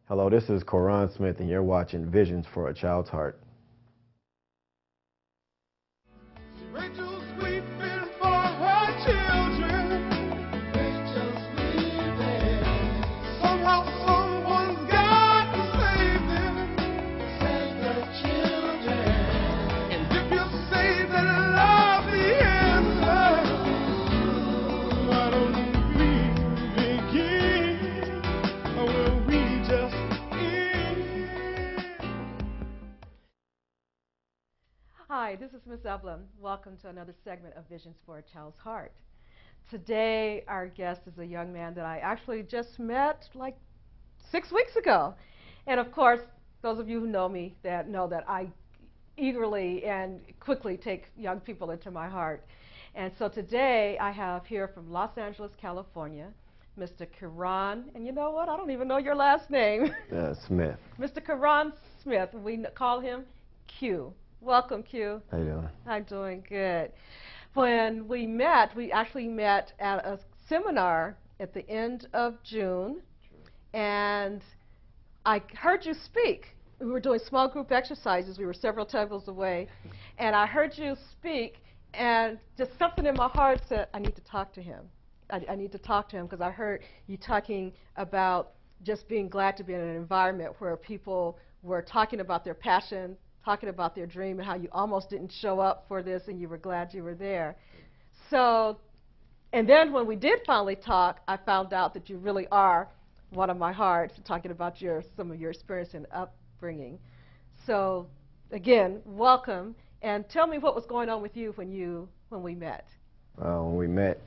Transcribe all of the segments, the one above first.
Hello, this is Quaran Smith, and you're watching Visions for a Child's Heart. Rachel's weeping for her children. Rachel's weeping. Somehow someone's got to save them. Save the children. And if you say that love the answer, why don't we begin? Or will we just end? Hi, this is Miss Evelyn. Welcome to another segment of Visions for a Child's Heart. Today, our guest is a young man that I actually just met like 6 weeks ago. And of course, those of you who know me that know that I eagerly and quickly take young people into my heart. And so today, I have here from Los Angeles, California, Mr. Quaran, and you know what? I don't even know your last name. Smith. Mr. Quaran Smith. We call him Q. Welcome, Q. How you doing? I'm doing good. When we met, we actually met at a seminar at the end of June, and I heard you speak. We were doing small group exercises. We were several tables away, and I heard you speak, and just something in my heart said, I need to talk to him. I need to talk to him because I heard you talking about just being glad to be in an environment where people were talking about their passion, talking about their dream, and how you almost didn't show up for this and you were glad you were there. So, and then when we did finally talk, I found out that you really are one of my hearts, talking about some of your experience and upbringing. So, again, welcome, and tell me what was going on with you when we met. When we met,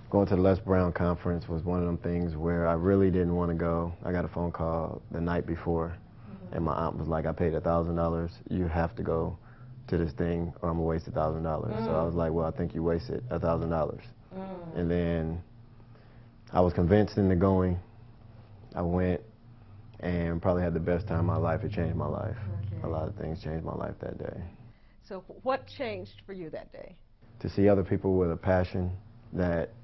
going to the Les Brown conference was one of them things where I really didn't want to go. I got a phone call the night before. And my aunt was like, I paid $1,000. You have to go to this thing or I'm going to waste $1,000. So I was like, well, I think you wasted $1,000. And then I was convinced into going. I went and probably had the best time of my life. It changed my life. Okay. A lot of things changed my life that day. So what changed for you that day? To see other people with a passion that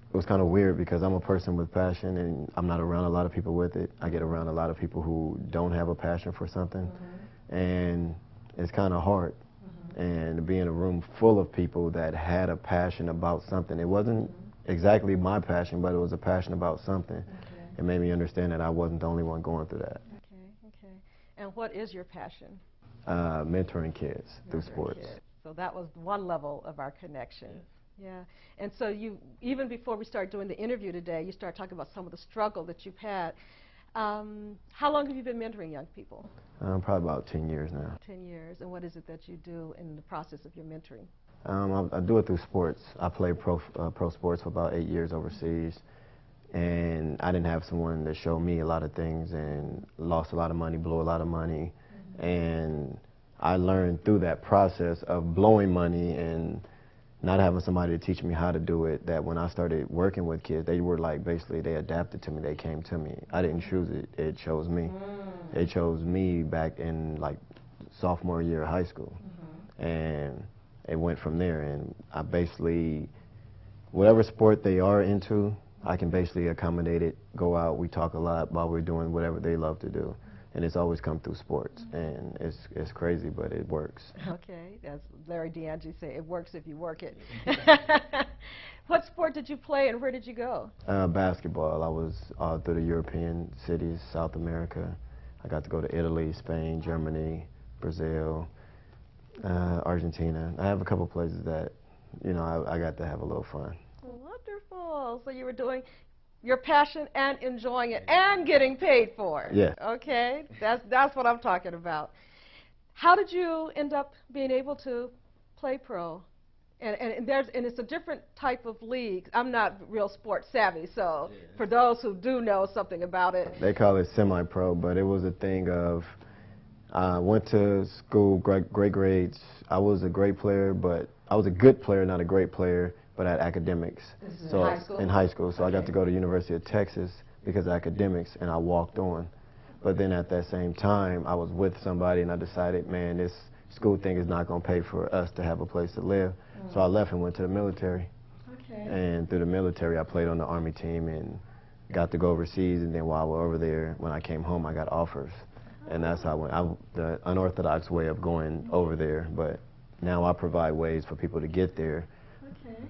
it was kind of weird because I'm a person with passion and I'm not around a lot of people with it. I get around a lot of people who don't have a passion for something, and it's kind of hard. And to be in a room full of people that had a passion about something, it wasn't exactly my passion, but it was a passion about something. It made me understand that I wasn't the only one going through that. Okay. And what is your passion? Mentoring kids through sports. Kids. So that was one level of our connection. Yeah, and so you, even before we started doing the interview today, you started talking about some of the struggle that you've had. How long have you been mentoring young people? Probably about 10 years now. 10 years, and what is it that you do in the process of your mentoring? I do it through sports. I played pro sports for about 8 years overseas, and I didn't have someone to show me a lot of things, and lost a lot of money, blew a lot of money, and I learned through that process of blowing money and not having somebody to teach me how to do it, that when I started working with kids, they were like, basically, they adapted to me, they came to me. I didn't choose it, it chose me. It chose me back in like sophomore year of high school. And it went from there, and I basically, whatever sport they are into, I can basically accommodate it, go out, we talk a lot while we're doing whatever they love to do. And it's always come through sports, and it's crazy, but it works. Okay, as Larry DeAngie say, it works if you work it. What sport did you play, and where did you go? Basketball. I was all through the European cities, South America. I got to go to Italy, Spain, Germany, Brazil, Argentina. I have a couple places that, you know, I got to have a little fun. Wonderful. So you were doing your passion and enjoying it and getting paid for it. Yeah. Okay, that's what I'm talking about. How did you end up being able to play pro? And it's a different type of league. I'm not real sports savvy, so for those who do know something about it. They call it semi-pro, but it was a thing of, I went to school, great grades. I was a great player, but I was a good player, not a great player. But at academics. So in high school? In high school. So I got to go to University of Texas because of academics, and I walked on. But then at that same time, I was with somebody, and I decided, man, this school thing is not going to pay for us to have a place to live. So I left and went to the military. Okay. And through the military, I played on the Army team, and got to go overseas, and then while we're over there, when I came home, I got offers. And that's how I went. The unorthodox way of going over there, but now I provide ways for people to get there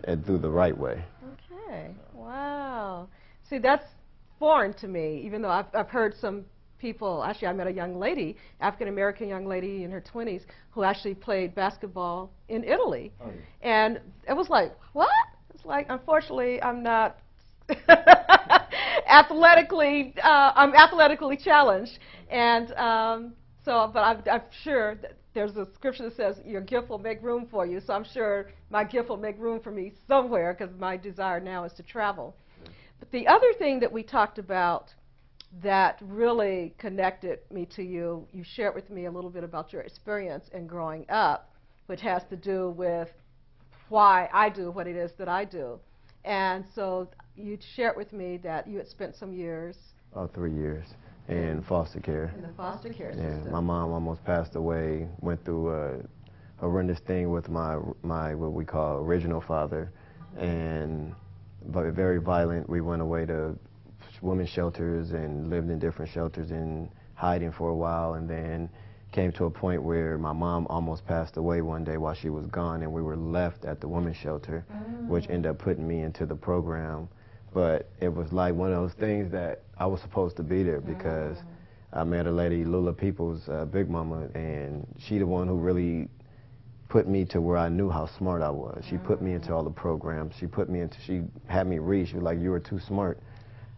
and do the right way. Okay. Wow. See, that's foreign to me, even though I've heard some people. Actually, I met a young lady, African-American young lady in her 20s, who actually played basketball in Italy. Oh, yeah. And it was like, what? It's like, unfortunately, I'm not I'm athletically challenged. And but I'm sure that there's a scripture that says your gift will make room for you. So I'm sure my gift will make room for me somewhere, because my desire now is to travel. But the other thing that we talked about that really connected me to you, you shared with me a little bit about your experience in growing up, which has to do with why I do what it is that I do. And so you shared with me that you had spent some years. About 3 years in foster care. In the foster care Yeah, system. my mom almost passed away. Went through a horrendous thing with my what we call original father, but very violent. We went away to women's shelters and lived in different shelters in hiding for a while, and then came to a point where my mom almost passed away one day while she was gone, and we were left at the women's shelter, which ended up putting me into the program. But it was like one of those things that I was supposed to be there, because I met a lady, Lula Peoples, Big Mama, and she the one who really put me to where I knew how smart I was. She put me into all the programs. She had me read. She was like, you were too smart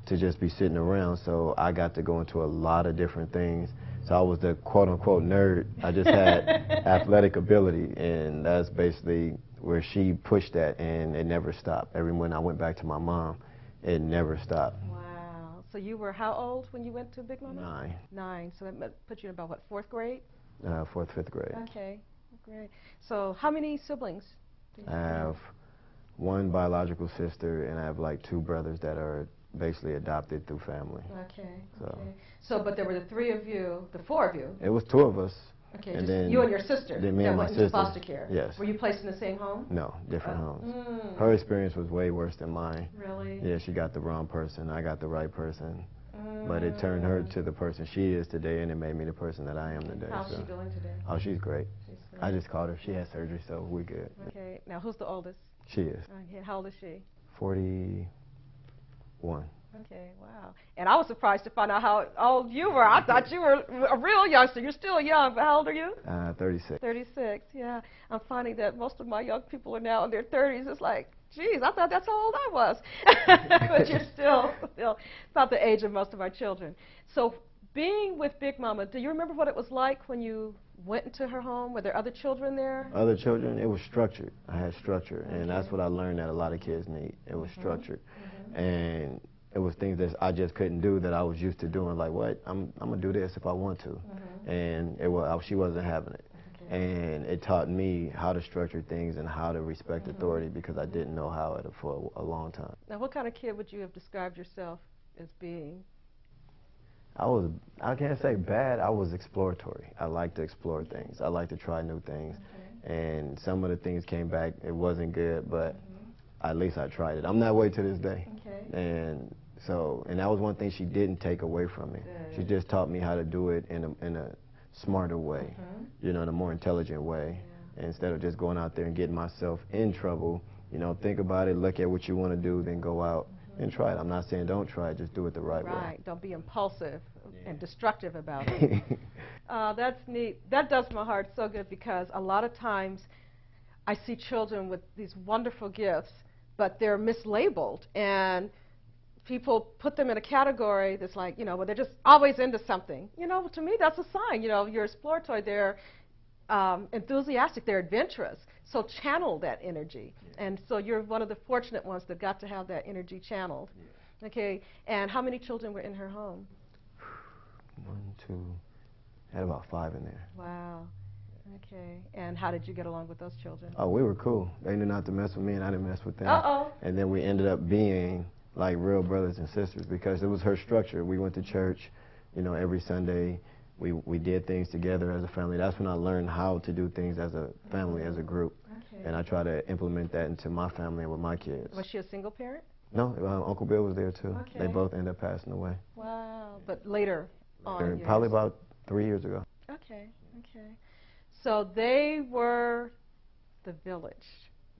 to just be sitting around. So I got to go into a lot of different things. So I was the quote-unquote nerd. I just had athletic ability, and that's basically where she pushed that, and it never stopped. Every when I went back to my mom, it never stopped. Wow. So you were how old when you went to Big Mama? 9. 9. So that put you in about, what, 4th grade? 4th, 5th grade. Okay. Great. So how many siblings do you I have 1 biological sister, and I have like 2 brothers that are basically adopted through family. Okay. So. Okay. So, but there were the 3 of you, the 4 of you. It was 2 of us. Okay, and just then you and your sister then me that and my went into sister. foster care. Yes. Were you placed in the same home? No, different homes. Mm. Her experience was way worse than mine. Really? Yeah, she got the wrong person. I got the right person. But it turned her to the person she is today, and it made me the person that I am today. How's she doing today? Oh, she's great. She's great. I just called her. She had surgery, so we're good. Okay. Now, who's the oldest? She is. Okay. How old is she? 41. Okay, wow. And I was surprised to find out how old you were. I thought you were a real youngster. You're still young, but how old are you? 36. 36, yeah. I'm finding that most of my young people are now in their 30s. It's like, geez, I thought that's how old I was. But you're still about the age of most of our children. So being with Big Mama, do you remember what it was like when you went into her home? Were there other children there? Other children, it was structured. I had structure, and that's what I learned that a lot of kids need. It was structured. And it was things that I just couldn't do that I was used to doing. Like, what? I'm gonna do this if I want to, and she wasn't having it. And it taught me how to structure things and how to respect authority, because I didn't know how it for a long time. Now, what kind of kid would you have described yourself as being? I can't say bad. I was exploratory. I like to explore things. I like to try new things. And some of the things came back, it wasn't good, but at least I tried it. I'm that way to this day. And that was one thing she didn't take away from me. She just taught me how to do it in a smarter way, in a more intelligent way. Instead of just going out there and getting myself in trouble, think about it, look at what you want to do, then go out and try it. I'm not saying don't try it, just do it the right way. Right, don't be impulsive and destructive about it. That's neat. That does my heart so good, because a lot of times I see children with these wonderful gifts, but they're mislabeled, and people put them in a category that's like, where they're just always into something. To me, that's a sign. You're exploratory, they're enthusiastic, they're adventurous. So channel that energy. And so you're one of the fortunate ones that got to have that energy channeled. Okay, and how many children were in her home? 1, 2, had about 5 in there. Wow. Okay, and how did you get along with those children? Oh, we were cool. They knew not to mess with me, and I didn't mess with them. Uh-oh. And then we ended up being like real brothers and sisters, because it was her structure. We went to church, every Sunday. We did things together as a family. That's when I learned how to do things as a family, as a group. Okay. And I try to implement that into my family and with my kids. Was she a single parent? No, Uncle Bill was there too. Okay. They both ended up passing away. Wow. But later on. Probably about 3 years ago. Okay. Okay. So they were the village.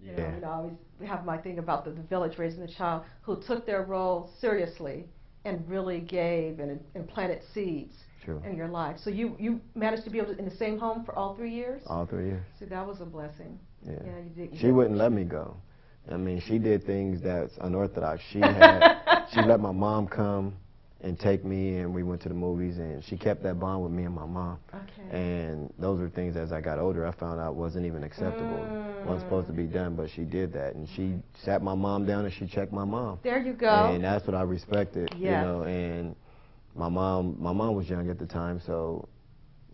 You know, Yeah. I always have my thing about the village raising the child who took their role seriously and really gave and planted seeds True. in your life. So you managed to be able to, in the same home for all 3 years? All 3 years. See, that was a blessing. Yeah. You did, She wouldn't let me go. I mean, she did things that's unorthodox. She let my mom come and take me, and we went to the movies, and she kept that bond with me and my mom. Okay. And those are things, as I got older, I found out wasn't even acceptable. Wasn't supposed to be done, but she did that. And she sat my mom down and she checked my mom. There you go. And that's what I respected, Yes. you know. And my mom was young at the time, so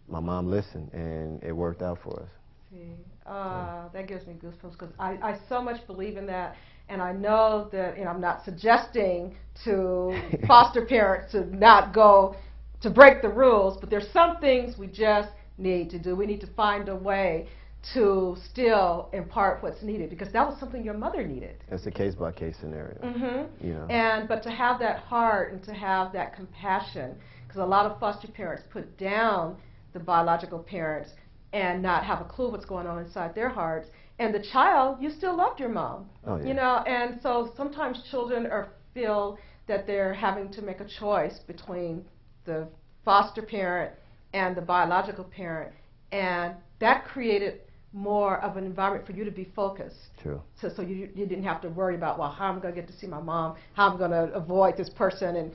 my mom listened, and it worked out for us. See, that gives me goosebumps because I so much believe in that. And I know that, I'm not suggesting to foster parents to not go to break the rules, but there's some things we just need to do. We need to find a way to still impart what's needed because that was something your mother needed. It's a case-by-case scenario. Mm-hmm. You know. But to have that heart and to have that compassion, because a lot of foster parents put down the biological parents and not have a clue what's going on inside their hearts. And the child, you still loved your mom. Oh, yeah. And so sometimes children feel that they're having to make a choice between the foster parent and the biological parent, and that created more of an environment for you to be focused. True. So you didn't have to worry about, well, how I'm going to get to see my mom, how I'm going to avoid this person, and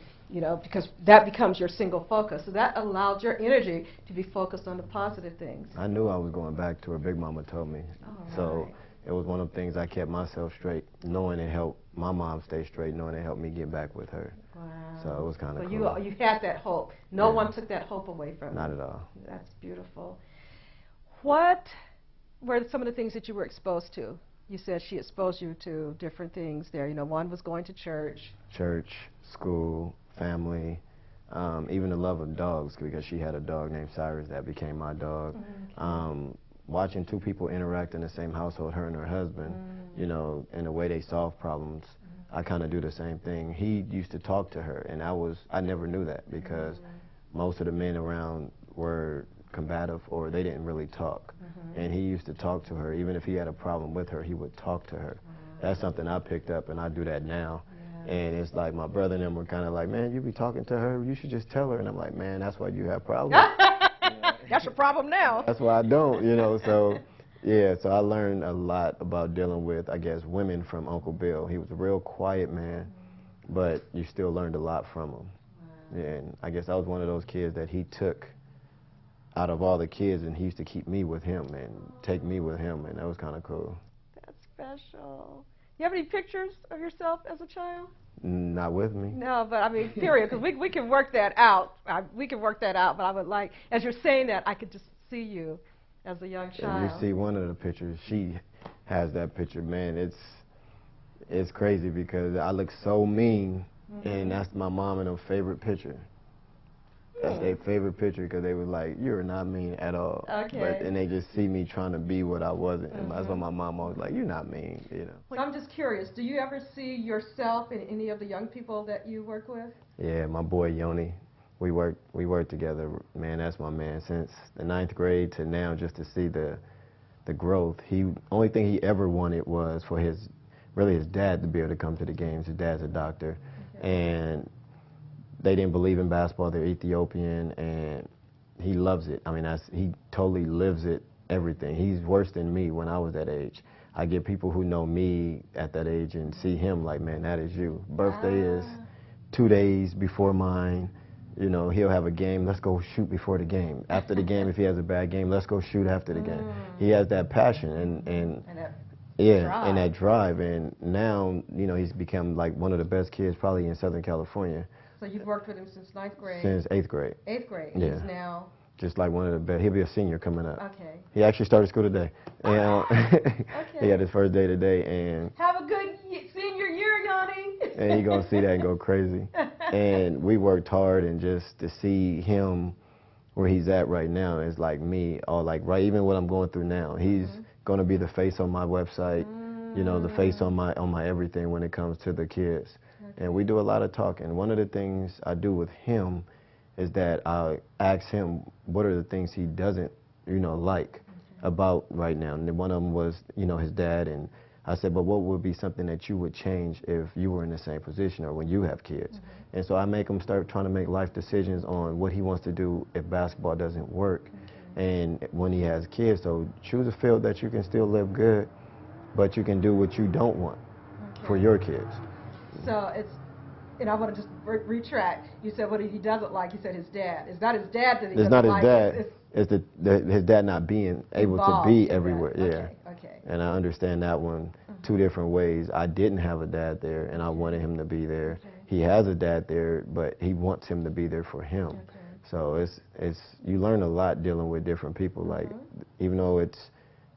because that becomes your single focus. So that allowed your energy to be focused on the positive things. I knew I was going back to her. Big Mama told me. So Right. it was one of the things I kept myself straight, knowing it helped my mom stay straight, knowing it helped me get back with her. Wow. So it was kind of so cool. you had that hope. No Yeah. one took that hope away from you. Not at all. That's beautiful. What were some of the things that you were exposed to? You said she exposed you to different things there. One was going to church. Church, school, family, even the love of dogs, because she had a dog named Cyrus that became my dog. Okay. Watching two people interact in the same household, her and her husband, and the way they solve problems, I kind of do the same thing. He used to talk to her, and I never knew that because most of the men around were combative or they didn't really talk. And he used to talk to her. Even if he had a problem with her, he would talk to her. That's something I picked up, and I do that now. And it's like my brother and them were kind of like, man, you be talking to her, you should just tell her. And I'm like, man, that's why you have problems. That's your problem now. That's why I don't, so yeah, so I learned a lot about dealing with, I guess, women from Uncle Bill. He was a real quiet man, but you still learned a lot from him. Wow. And I guess I was one of those kids that he took out of all the kids, and he used to keep me with him and take me with him, and that was kind of cool. That's special. You have any pictures of yourself as a child? Not with me. No, but I mean, period, because we can work that out. We can work that out, but I would like, as you're saying that, I could just see you as a young child. If you see one of the pictures, she has that picture, man, it's crazy because I look so mean, and that's my mom and her favorite picture. That's their favorite picture because they was like, you're not mean at all. Okay. And they just see me trying to be what I wasn't. And that's why my mom always like, you're not mean, So I'm just curious, do you ever see yourself in any of the young people that you work with? Yeah, my boy Yoni, we work together. Man, that's my man. Since the 9th grade to now, just to see the growth. Only thing he ever wanted was for his dad to be able to come to the games. His dad's a doctor. Okay. And they didn't believe in basketball. They're Ethiopian, and he loves it. I mean, he totally lives it, everything. He's worse than me when I was that age. I get people who know me at that age and see him like, man, that is you. Birthday is 2 days before mine. He'll have a game, let's go shoot before the game. After the game, if he has a bad game, let's go shoot after the game. He has that passion and that drive. And now, he's become like one of the best kids probably in Southern California. So you've worked with him since 9th grade? Since 8th grade. 8th grade. Yeah. He's now? Just like one of the best. He'll be a senior coming up. Okay. He actually started school today. And Okay. he had his first day today, and have a good senior year, Yanni. and he's going to see that and go crazy. And we worked hard, and just to see him where he's at right now is like me, or like even what I'm going through now. He's going to be the face on my website. you know, the face on my everything when it comes to the kids. Okay. And we do a lot of talking. One of the things I do with him is that I ask him what are the things he doesn't, you know, like about right now. And then one of them was, you know, his dad. And I said, but what would be something that you would change if you were in the same position or when you have kids? And so I make him start trying to make life decisions on what he wants to do if basketball doesn't work. And when he has kids, so choose a field that you can still live good, but you can do what you don't want for your kids. So it's, and I want to just retract. You said what he doesn't like. You said his dad. It's not his dad that he It's doesn't not his like. dad. It's his dad not being able to Involved be in that. everywhere. Yeah. Okay. Okay. And I understand that one two different ways. I didn't have a dad there, and I wanted him to be there. Okay. He has a dad there, but he wants him to be there for him. Okay. So it's you learn a lot dealing with different people. Like even though it's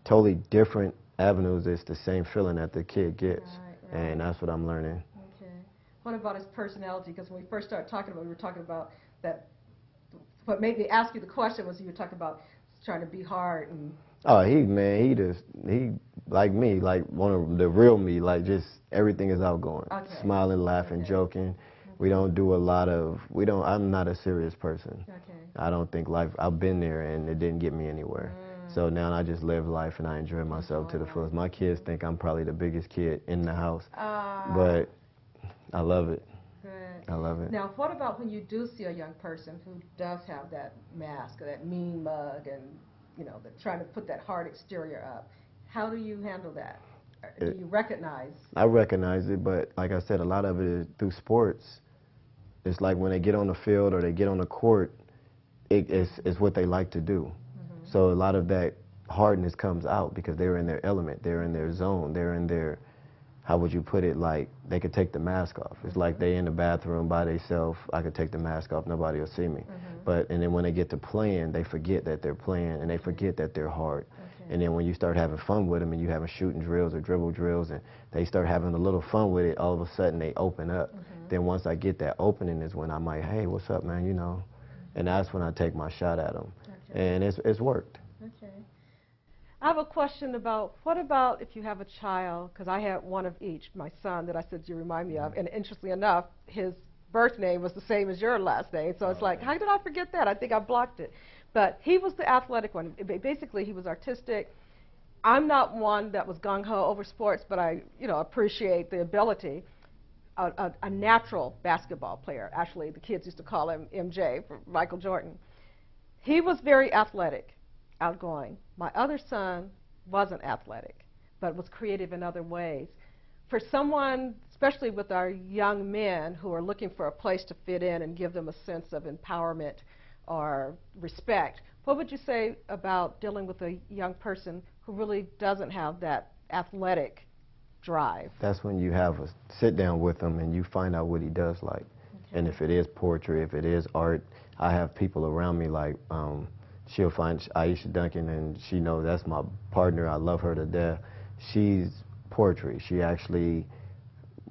totally different avenues, it's the same feeling that the kid gets, Right. and that's what I'm learning. Okay. What about his personality? Because when we first started talking about it, we were talking about that. What made me ask you the question was you were talking about trying to be hard and. Oh, he like me, like one of the real me, like just everything is outgoing, smiling, laughing, joking. We don't do a lot of, I'm not a serious person. Okay. I don't think life, I've been there and it didn't get me anywhere. So now I just live life and I enjoy myself to the fullest. My kids think I'm probably the biggest kid in the house, but I love it. Good. I love it. Now, what about when you do see a young person who does have that mask or that mean mug and, you know, trying to put that hard exterior up? How do you handle that? Do you recognize? I recognize it, but like I said, a lot of it is through sports. It's like when they get on the field or they get on the court, it's what they like to do. So a lot of that hardness comes out because they're in their element, they're in their zone, they're in their, how would you put it, like they could take the mask off. It's like they in the bathroom by themselves, I could take the mask off, nobody will see me. And then when they get to playing, they forget that they're playing and they forget that they're hard. And then when you start having fun with them and you having shooting drills or dribble drills and they start having a little fun with it, all of a sudden they open up. Then once I get that opening is when I might, hey, what's up, man, you know. And that's when I take my shot at them. And it's worked. Okay. I have a question about, what about if you have a child, because I had one of each, my son that I said you remind me of, and interestingly enough, his birth name was the same as your last name, so it's like, how did I forget that? I think I blocked it. But he was the athletic one. Basically, he was artistic. I'm not one that was gung-ho over sports, but I, you know, appreciate the ability. A natural basketball player. Actually, the kids used to call him MJ, for Michael Jordan. He was very athletic, outgoing. My other son wasn't athletic, but was creative in other ways. For someone, especially with our young men who are looking for a place to fit in and give them a sense of empowerment or respect, what would you say about dealing with a young person who really doesn't have that athletic drive? That's when you have a sit down with him and you find out what he does like. And if it is poetry, if it is art, I have people around me like, she'll find Aisha Duncan and she knows that's my partner. I love her to death. She's poetry. She actually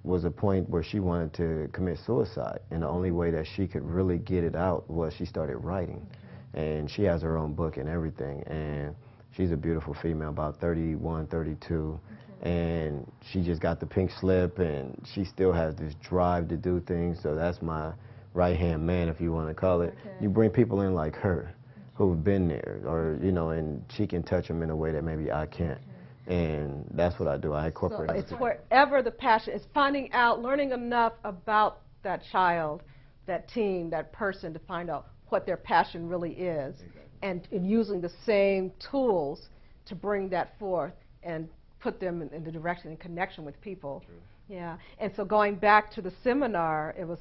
was a point where she wanted to commit suicide. And the only way that she could really get it out was she started writing. And she has her own book and everything. And she's a beautiful female, about 31, 32. And she just got the pink slip and she still has this drive to do things. So that's my right-hand man, if you want to call it. You bring people in like her who've been there, or, you know, and she can touch them in a way that maybe I can't. And that's what I do. I incorporate So it's wherever the passion is, finding out, learning enough about that child, that teen, that person to find out what their passion really is, and using the same tools to bring that forth and put them in the direction and connection with people. Yeah. And so going back to the seminar, it was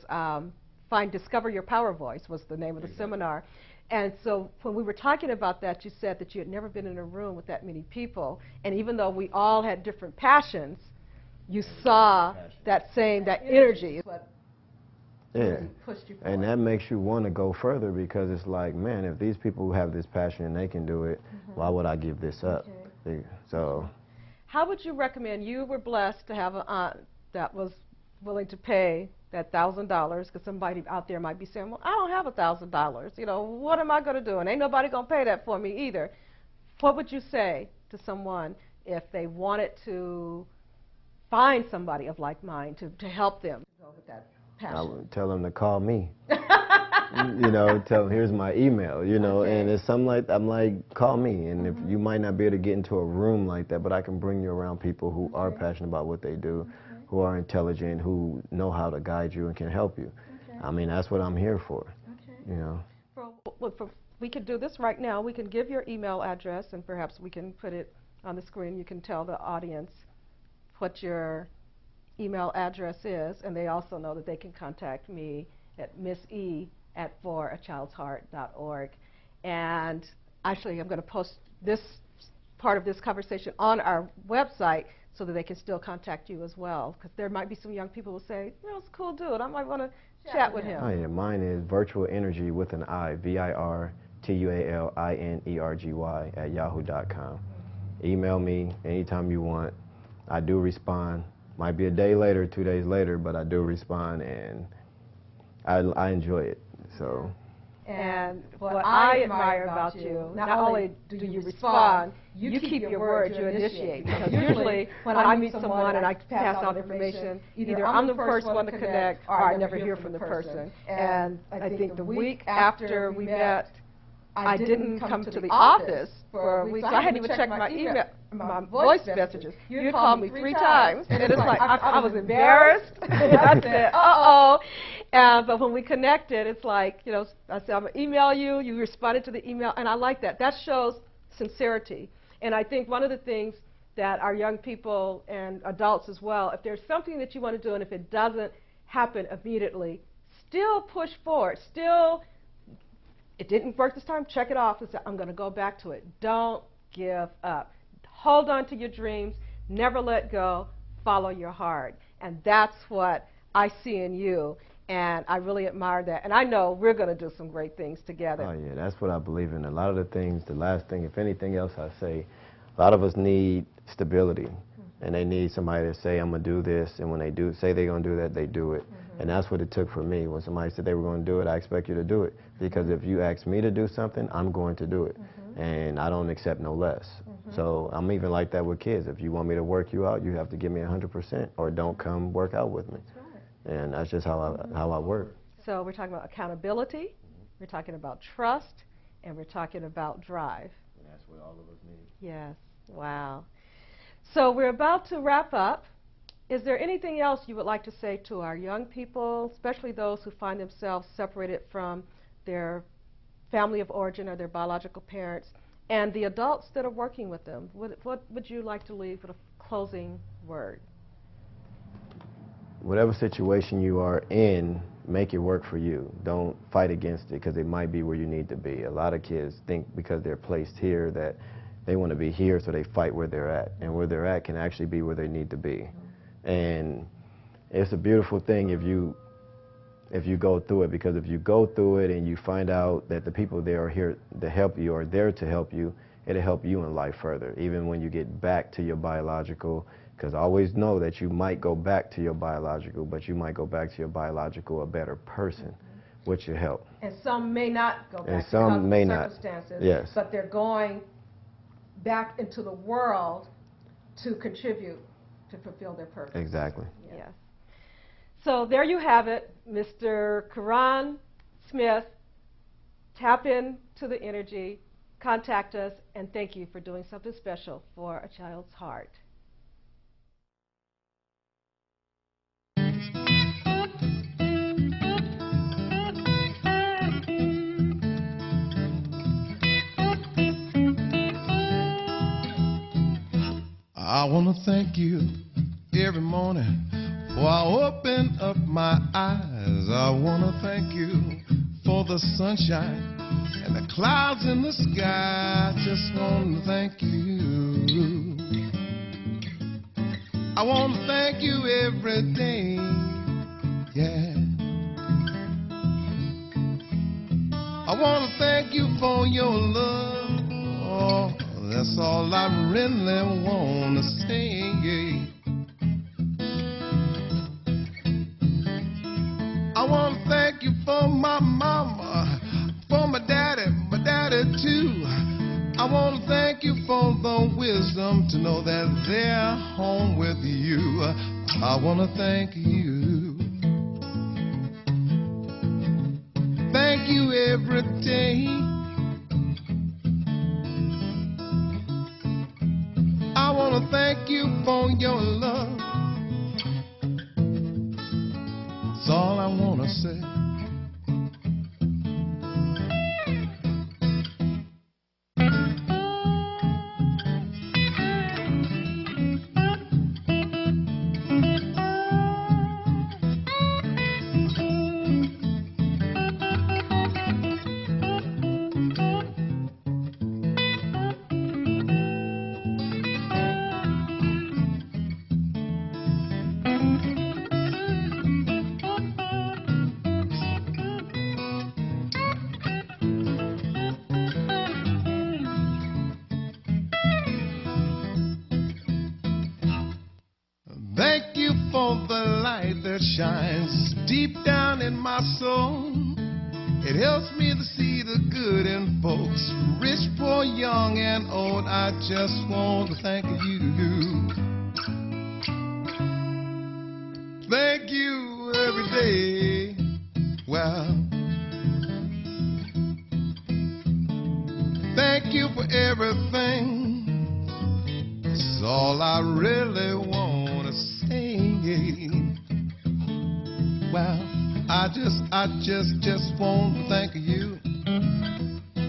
Discover Your Power Voice was the name of the seminar. And so when we were talking about that, you said that you had never been in a room with that many people. And even though we all had different passions, you saw that energy. Yeah, and that makes you want to go further because it's like, man, if these people have this passion and they can do it, why would I give this up? So, how would you recommend? You were blessed to have an aunt that was willing to pay that $1,000, because somebody out there might be saying, well, I don't have $1,000. You know, what am I going to do? And ain't nobody going to pay that for me either. What would you say to someone if they wanted to find somebody of like mind to help them go with that I passion? would tell them to call me. You know, tell them, here's my email, you know, Okay. and it's something like, I'm like, call me. And if you might not be able to get into a room like that, but I can bring you around people who are passionate about what they do, who are intelligent, who know how to guide you and can help you. I mean, that's what I'm here for, you know. We could do this right now. We can give your email address, and perhaps we can put it on the screen. You can tell the audience what your email address is, and they also know that they can contact me at missie@forachildsheart.org. And actually, I'm going to post this part of this conversation on our website so that they can still contact you as well, because there might be some young people who say, you know, it's a cool dude. I might want to chat with him. Oh, yeah, mine is virtual energy with an I, virtualinergy @yahoo.com. Email me anytime you want. I do respond. Might be a day later, 2 days later, but I do respond, and I enjoy it. So. And what I admire about you, not only do you respond, you keep your word, you initiate. Because usually when I meet someone and I pass on information, either I'm the first one to connect or I never hear from the person. And I think the week after we met, I didn't come to the office for a week, so I hadn't even checked my email, my voice messages. You called me 3 times, and it's like I was embarrassed. I said, uh-oh. But when we connected, it's like, you know, I said, I'm going to email you. You responded to the email, and I like that. That shows sincerity. And I think one of the things that our young people and adults as well, if there's something that you want to do, and if it doesn't happen immediately, still push forward. Still, it didn't work this time, check it off and say, I'm going to go back to it. Don't give up. Hold on to your dreams. Never let go. Follow your heart. And that's what I see in you. And I really admire that. And I know we're going to do some great things together. Oh, yeah, that's what I believe in. A lot of the things, the last thing, if anything else I say, a lot of us need stability. And they need somebody to say, I'm going to do this. And when they do say they're going to do that, they do it. And that's what it took for me. When somebody said they were going to do it, I expect you to do it. Because if you ask me to do something, I'm going to do it. And I don't accept no less. So I'm even like that with kids. If you want me to work you out, you have to give me 100% or don't come work out with me. And that's just how I work. So we're talking about accountability, we're talking about trust, and we're talking about drive. And that's what all of us need. Yes. Wow. So we're about to wrap up. Is there anything else you would like to say to our young people, especially those who find themselves separated from their family of origin or their biological parents, and the adults that are working with them? What would you like to leave with a closing word? Whatever situation you are in, make it work for you. Don't fight against it, because it might be where you need to be. A lot of kids think because they're placed here that they want to be here, so they fight where they're at. And where they're at can actually be where they need to be. And it's a beautiful thing if you go through it, because if you go through it and you find out that the people there are here to help you, or there to help you, it'll help you in life further, even when you get back to your biological. Because always know that you might go back to your biological, but you might go back to your biological a better person, which will help. And some may not go back And some may because of not. circumstances, Yes. but they're going back into the world to contribute to fulfill their purpose. Exactly. Yes. So there you have it, Mr. Quaran Smith. Tap into the energy, contact us, and thank you for doing something special for a child's heart. I want to thank you every morning before I open up my eyes. I want to thank you for the sunshine and the clouds in the sky. I just want to thank you. I want to thank you every day, yeah. I want to thank you for your love. Oh, that's all I really want to say. I want to thank you for my mama, for my daddy too. I want to thank you for the wisdom wisdom to know that they're home with you. I want to thank you. Thank you every day. I want to thank you for your love. That's all I want to say. Thank you for the light that shines deep down in my soul. It helps me to see the good in folks, rich, poor, young, and old. I just want to thank you. Thank you every day. Well, thank you for everything. That's all I really want to say. Well, I just want to thank you.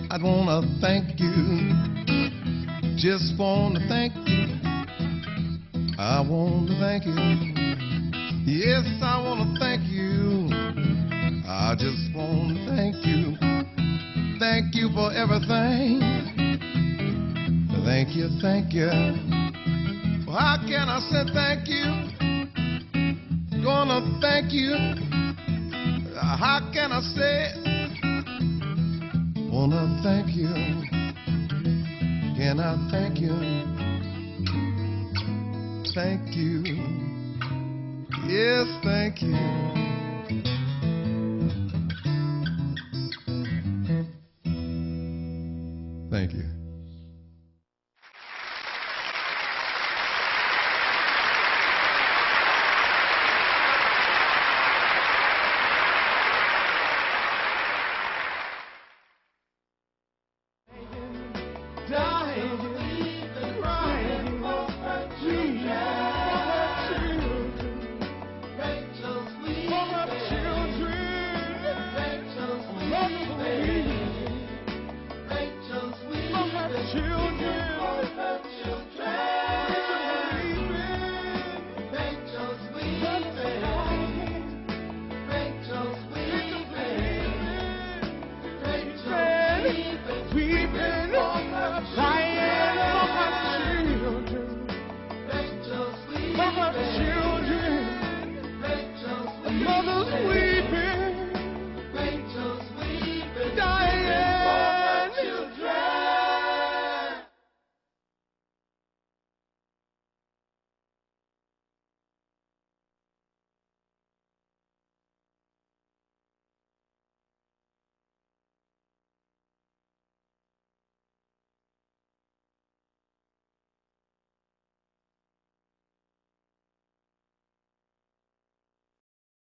I want to thank you. Just want to thank you. I want to thank you. Yes, I want to thank you. I just want to thank you. Thank you for everything. Thank you, thank you. Well, how can I say thank you? Gonna thank you. How can I say it? Wanna thank you. Can I thank you? Thank you. Yes, thank you. Thank you.